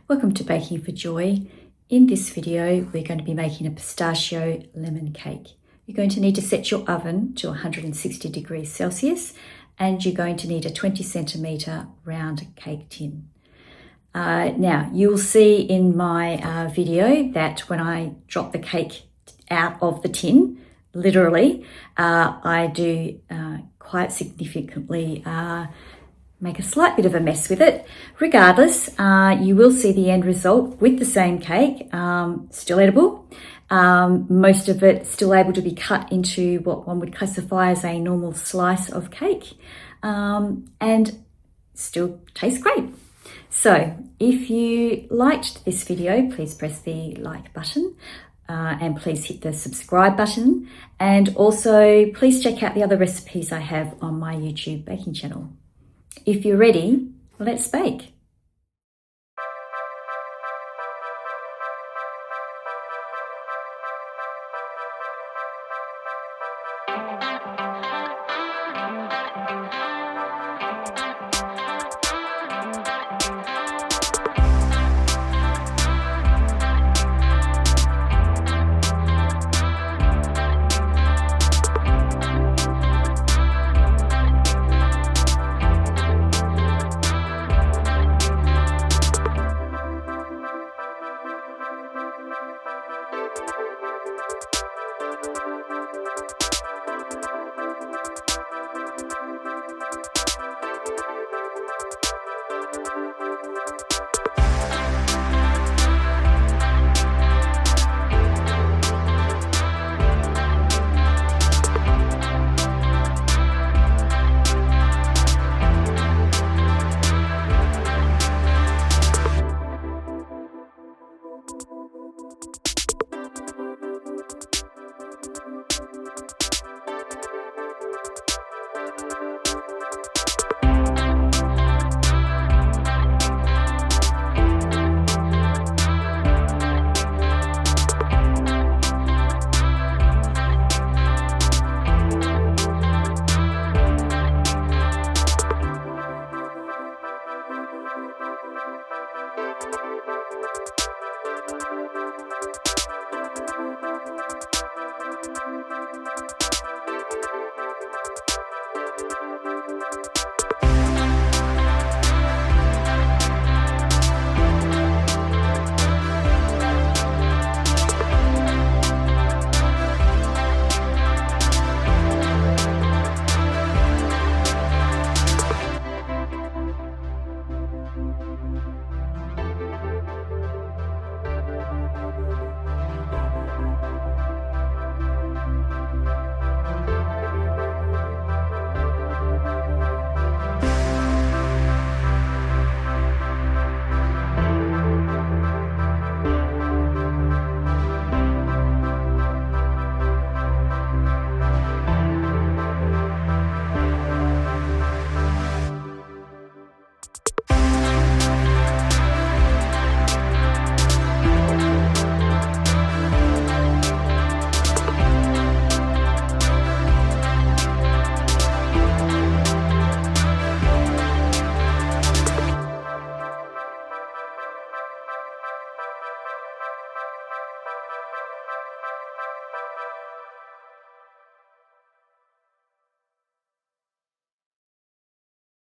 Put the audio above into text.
Welcome to Baking for Joy. In this video, we're going to be making a pistachio lemon cake. You're going to need to set your oven to 160 degrees Celsius, and you're going to need a 20 centimetre round cake tin. Now, you'll see in my video that when I drop the cake out of the tin, literally, I do quite significantly make a slight bit of a mess with it. Regardless, you will see the end result with the same cake, still edible. Most of it still able to be cut into what one would classify as a normal slice of cake, and still tastes great. So if you liked this video, please press the like button. And please hit the subscribe button, and also please check out the other recipes I have on my YouTube baking channel. If you're ready, let's bake.